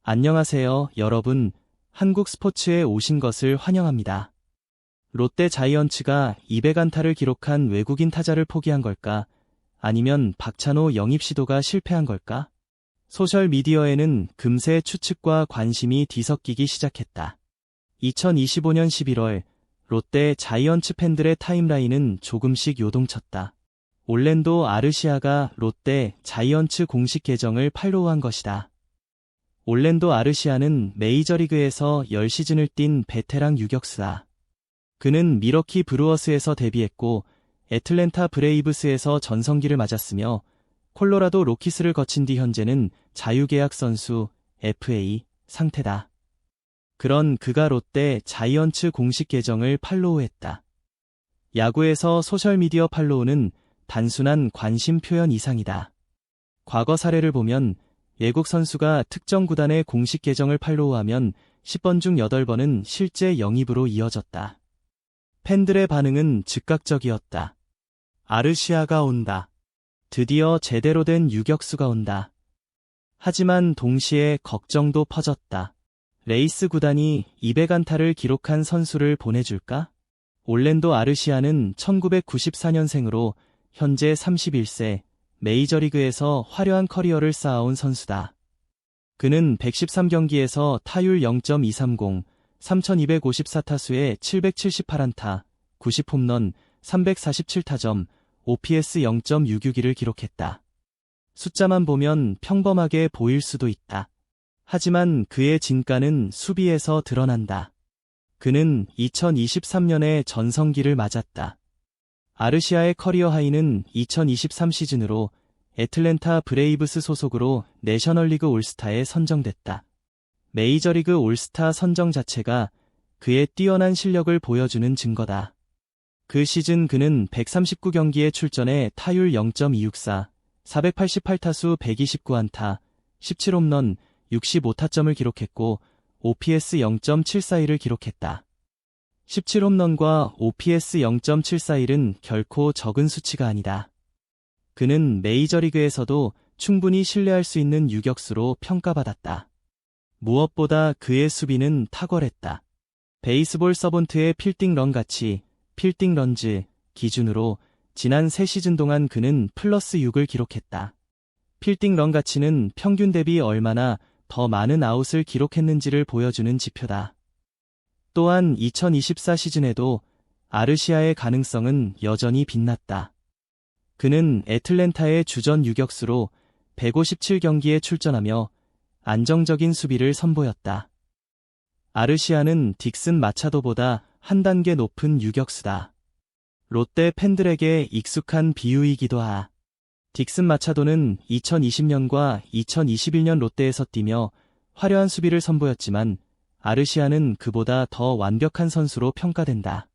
안녕하세요, 여러분. 한국 스포츠에 오신 것을 환영합니다. 롯데 자이언츠가 200안타를 기록한 외국인 타자를 포기한 걸까? 아니면 박찬호 영입 시도가 실패한 걸까? 소셜미디어에는 금세 추측과 관심이 뒤섞이기 시작했다. 2025년 11월, 롯데 자이언츠 팬들의 타임라인은 조금씩 요동쳤다. 올랜도 아르시아가 롯데 자이언츠 공식 계정을 팔로우한 것이다. 올랜도 아르시아는 메이저리그에서 10시즌을 뛴 베테랑 유격수다. 그는 미러키 브루어스에서 데뷔했고 애틀랜타 브레이브스에서 전성기를 맞았으며 콜로라도 로키스를 거친 뒤 현재는 자유계약 선수 FA 상태다. 그런 그가 롯데 자이언츠 공식 계정을 팔로우했다. 야구에서 소셜미디어 팔로우는 단순한 관심 표현 이상이다. 과거 사례를 보면 외국 선수가 특정 구단의 공식 계정을 팔로우하면 10번 중 8번은 실제 영입으로 이어졌다. 팬들의 반응은 즉각적이었다. 아르시아가 온다. 드디어 제대로 된 유격수가 온다. 하지만 동시에 걱정도 퍼졌다. 레이스 구단이 200안타를 기록한 선수를 보내줄까? 올랜도 아르시아는 1994년생으로 현재 31세, 메이저리그에서 화려한 커리어를 쌓아온 선수다. 그는 113경기에서 타율 0.230, 3254타수에 778안타, 90홈런, 347타점, OPS 0.662를 기록했다. 숫자만 보면 평범하게 보일 수도 있다. 하지만 그의 진가는 수비에서 드러난다. 그는 2023년에 전성기를 맞았다. 아르시아의 커리어 하이는 2023 시즌으로 애틀랜타 브레이브스 소속으로 내셔널리그 올스타에 선정됐다. 메이저리그 올스타 선정 자체가 그의 뛰어난 실력을 보여주는 증거다. 그 시즌 그는 139경기에 출전해 타율 0.264, 488타수 129안타, 17홈런, 65타점을 기록했고 OPS 0.741을 기록했다. 17홈런과 OPS 0.741은 결코 적은 수치가 아니다. 그는 메이저리그에서도 충분히 신뢰할 수 있는 유격수로 평가받았다. 무엇보다 그의 수비는 탁월했다. 베이스볼 서번트의 필딩 런가치, 필딩 런즈 기준으로 지난 3시즌 동안 그는 플러스 6을 기록했다. 필딩 런가치는 평균 대비 얼마나 더 많은 아웃을 기록했는지를 보여주는 지표다. 또한 2024 시즌에도 아르시아의 가능성은 여전히 빛났다. 그는 애틀랜타의 주전 유격수로 157경기에 출전하며 안정적인 수비를 선보였다. 아르시아는 딕슨 마차도보다 한 단계 높은 유격수다. 롯데 팬들에게 익숙한 비유이기도 하. 딕슨 마차도는 2020년과 2021년 롯데에서 뛰며 화려한 수비를 선보였지만 아르시아는 그보다 더 완벽한 선수로 평가된다.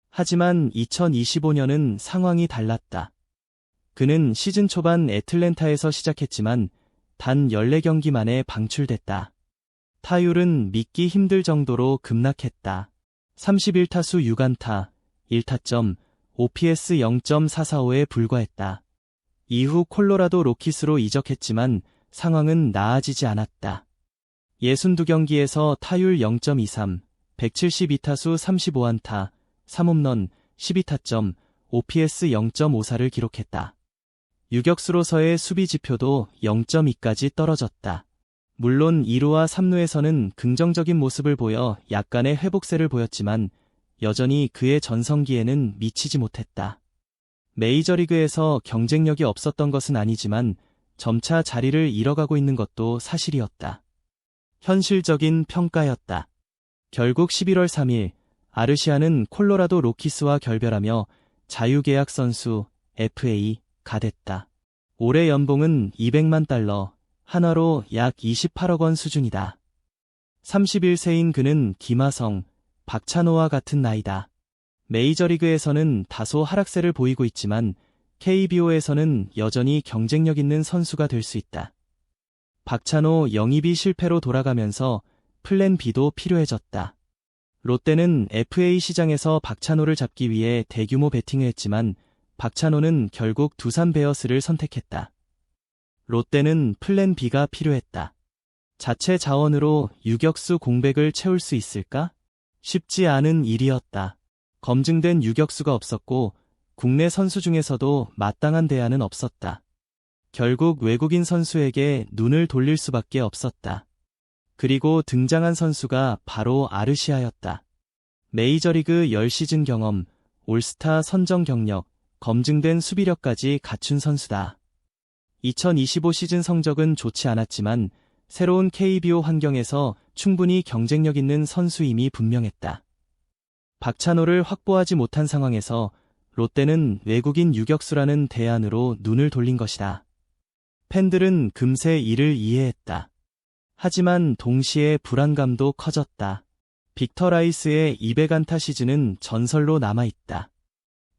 하지만 2025년은 상황이 달랐다. 그는 시즌 초반 애틀랜타에서 시작했지만 단 14경기 만에 방출됐다. 타율은 믿기 힘들 정도로 급락했다. 31타수 6안타, 1타점, OPS 0.445에 불과했다. 이후 콜로라도 로키스로 이적했지만 상황은 나아지지 않았다. 62경기에서 타율 0.23, 172타수 35안타, 3홈런, 12타점, OPS 0.54를 기록했다. 유격수로서의 수비 지표도 0.2까지 떨어졌다. 물론 2루와 3루에서는 긍정적인 모습을 보여 약간의 회복세를 보였지만 여전히 그의 전성기에는 미치지 못했다. 메이저리그에서 경쟁력이 없었던 것은 아니지만 점차 자리를 잃어가고 있는 것도 사실이었다. 현실적인 평가였다. 결국 11월 3일 아르시아는 콜로라도 로키스와 결별하며 자유계약 선수 FA가 됐다. 올해 연봉은 $200만, 한화로 약 28억 원 수준이다. 31세인 그는 김하성, 박찬호와 같은 나이다. 메이저리그에서는 다소 하락세를 보이고 있지만 KBO에서는 여전히 경쟁력 있는 선수가 될 수 있다. 박찬호 영입이 실패로 돌아가면서 플랜 B도 필요해졌다. 롯데는 FA 시장에서 박찬호를 잡기 위해 대규모 베팅을 했지만 박찬호는 결국 두산 베어스를 선택했다. 롯데는 플랜 B가 필요했다. 자체 자원으로 유격수 공백을 채울 수 있을까? 쉽지 않은 일이었다. 검증된 유격수가 없었고 국내 선수 중에서도 마땅한 대안은 없었다. 결국 외국인 선수에게 눈을 돌릴 수밖에 없었다. 그리고 등장한 선수가 바로 아르시아였다. 메이저리그 10시즌 경험, 올스타 선정 경력, 검증된 수비력까지 갖춘 선수다. 2025 시즌 성적은 좋지 않았지만 새로운 KBO 환경에서 충분히 경쟁력 있는 선수임이 분명했다. 박찬호를 확보하지 못한 상황에서 롯데는 외국인 유격수라는 대안으로 눈을 돌린 것이다. 팬들은 금세 이를 이해했다. 하지만 동시에 불안감도 커졌다. 빅터 라이스의 200안타 시즌은 전설로 남아있다.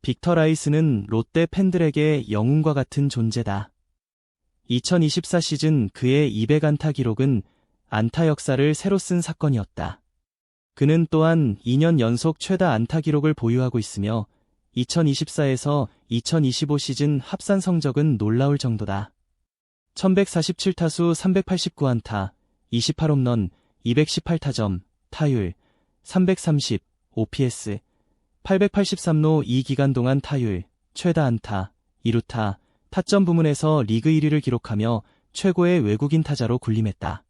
빅터 라이스는 롯데 팬들에게 영웅과 같은 존재다. 2024 시즌 그의 200안타 기록은 안타 역사를 새로 쓴 사건이었다. 그는 또한 2년 연속 최다 안타 기록을 보유하고 있으며 2024에서 2025 시즌 합산 성적은 놀라울 정도다. 1147타수 389안타, 28홈런, 218타점, 타율, 330, OPS, 883로 이 기간 동안 타율, 최다 안타, 2루타, 타점 부문에서 리그 1위를 기록하며 최고의 외국인 타자로 군림했다.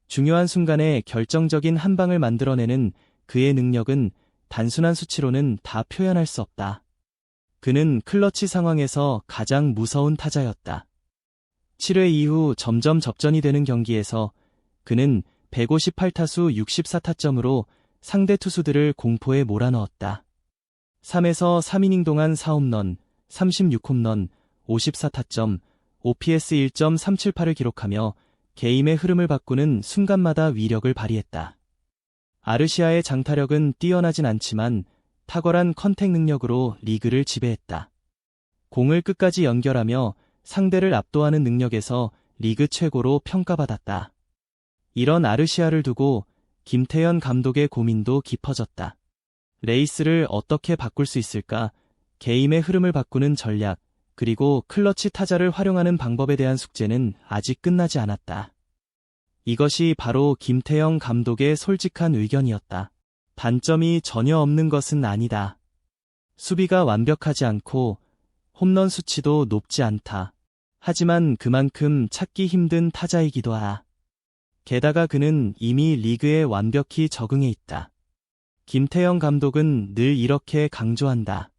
중요한 순간에 결정적인 한 방을 만들어내는 그의 능력은 단순한 수치로는 다 표현할 수 없다. 그는 클러치 상황에서 가장 무서운 타자였다. 7회 이후 점점 접전이 되는 경기에서 그는 158타수 64타점으로 상대 투수들을 공포에 몰아넣었다. 3에서 3이닝 동안 4홈런, 36홈런, 54타점, OPS 1.378을 기록하며 게임의 흐름을 바꾸는 순간마다 위력을 발휘했다. 아르시아의 장타력은 뛰어나진 않지만 탁월한 컨택 능력으로 리그를 지배했다. 공을 끝까지 연결하며 상대를 압도하는 능력에서 리그 최고로 평가받았다. 이런 아르시아를 두고 김태현 감독의 고민도 깊어졌다. 레이스를 어떻게 바꿀 수 있을까? 게임의 흐름을 바꾸는 전략, 그리고 클러치 타자를 활용하는 방법에 대한 숙제는 아직 끝나지 않았다. 이것이 바로 김태형 감독의 솔직한 의견이었다. 단점이 전혀 없는 것은 아니다. 수비가 완벽하지 않고 홈런 수치도 높지 않다. 하지만 그만큼 찾기 힘든 타자이기도 하다. 게다가 그는 이미 리그에 완벽히 적응해 있다. 김태형 감독은 늘 이렇게 강조한다.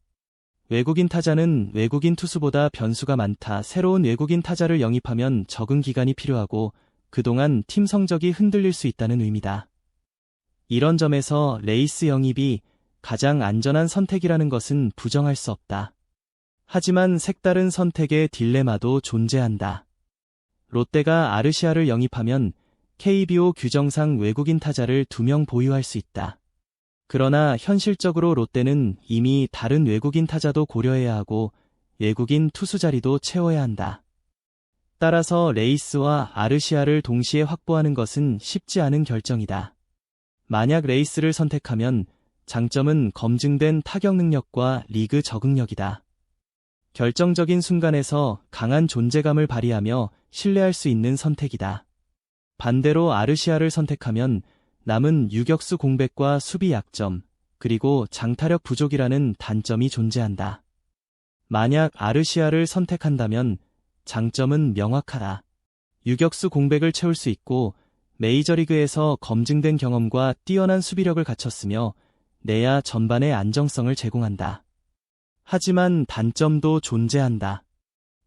외국인 타자는 외국인 투수보다 변수가 많다. 새로운 외국인 타자를 영입하면 적응 기간이 필요하고 그동안 팀 성적이 흔들릴 수 있다는 의미다. 이런 점에서 레이스 영입이 가장 안전한 선택이라는 것은 부정할 수 없다. 하지만 색다른 선택의 딜레마도 존재한다. 롯데가 아르시아를 영입하면 KBO 규정상 외국인 타자를 2명 보유할 수 있다. 그러나 현실적으로 롯데는 이미 다른 외국인 타자도 고려해야 하고 외국인 투수 자리도 채워야 한다. 따라서 레이스와 아르시아를 동시에 확보하는 것은 쉽지 않은 결정이다. 만약 레이스를 선택하면 장점은 검증된 타격 능력과 리그 적응력이다. 결정적인 순간에서 강한 존재감을 발휘하며 신뢰할 수 있는 선택이다. 반대로 아르시아를 선택하면 남은 유격수 공백과 수비 약점, 그리고 장타력 부족이라는 단점이 존재한다. 만약 아르시아를 선택한다면 장점은 명확하다. 유격수 공백을 채울 수 있고 메이저리그에서 검증된 경험과 뛰어난 수비력을 갖췄으며 내야 전반의 안정성을 제공한다. 하지만 단점도 존재한다.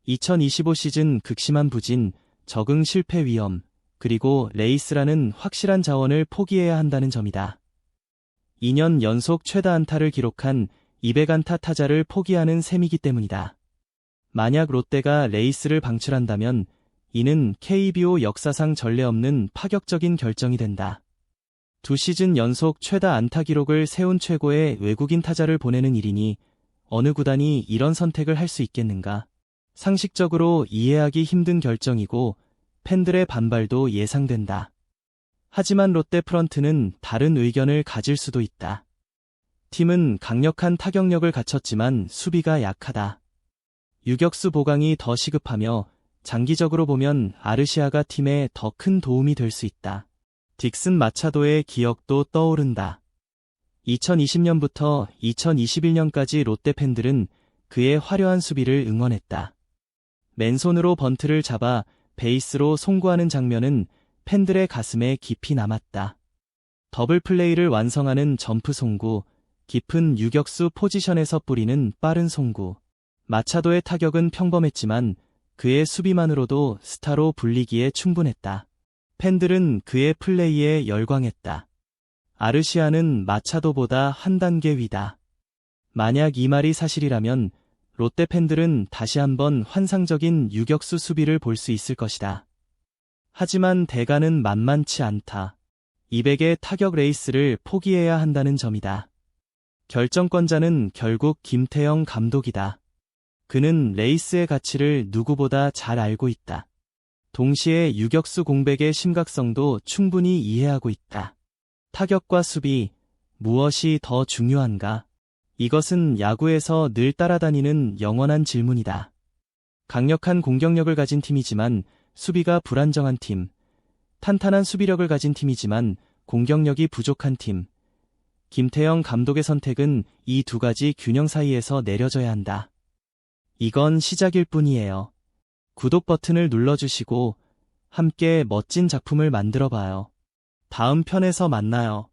2025 시즌 극심한 부진, 적응 실패 위험, 그리고 레이스라는 확실한 자원을 포기해야 한다는 점이다. 2년 연속 최다 안타를 기록한 200안타 타자를 포기하는 셈이기 때문이다. 만약 롯데가 레이스를 방출한다면 이는 KBO 역사상 전례 없는 파격적인 결정이 된다. 2시즌 연속 최다 안타 기록을 세운 최고의 외국인 타자를 보내는 일이니 어느 구단이 이런 선택을 할 수 있겠는가? 상식적으로 이해하기 힘든 결정이고 팬들의 반발도 예상된다. 하지만 롯데 프런트는 다른 의견을 가질 수도 있다. 팀은 강력한 타격력을 갖췄지만 수비가 약하다. 유격수 보강이 더 시급하며 장기적으로 보면 아르시아가 팀에 더 큰 도움이 될 수 있다. 딕슨 마차도의 기억도 떠오른다. 2020년부터 2021년까지 롯데 팬들은 그의 화려한 수비를 응원했다. 맨손으로 번트를 잡아 베이스로 송구하는 장면은 팬들의 가슴에 깊이 남았다. 더블 플레이를 완성하는 점프 송구, 깊은 유격수 포지션에서 뿌리는 빠른 송구. 마차도의 타격은 평범했지만 그의 수비만으로도 스타로 불리기에 충분했다. 팬들은 그의 플레이에 열광했다. 아르시아는 마차도보다 한 단계 위다. 만약 이 말이 사실이라면 롯데 팬들은 다시 한번 환상적인 유격수 수비를 볼 수 있을 것이다. 하지만 대가는 만만치 않다. 200의 타격 레이스를 포기해야 한다는 점이다. 결정권자는 결국 김태형 감독이다. 그는 레이스의 가치를 누구보다 잘 알고 있다. 동시에 유격수 공백의 심각성도 충분히 이해하고 있다. 타격과 수비, 무엇이 더 중요한가? 이것은 야구에서 늘 따라다니는 영원한 질문이다. 강력한 공격력을 가진 팀이지만 수비가 불안정한 팀, 탄탄한 수비력을 가진 팀이지만 공격력이 부족한 팀. 김태형 감독의 선택은 이 두 가지 균형 사이에서 내려져야 한다. 이건 시작일 뿐이에요. 구독 버튼을 눌러주시고 함께 멋진 작품을 만들어봐요. 다음 편에서 만나요.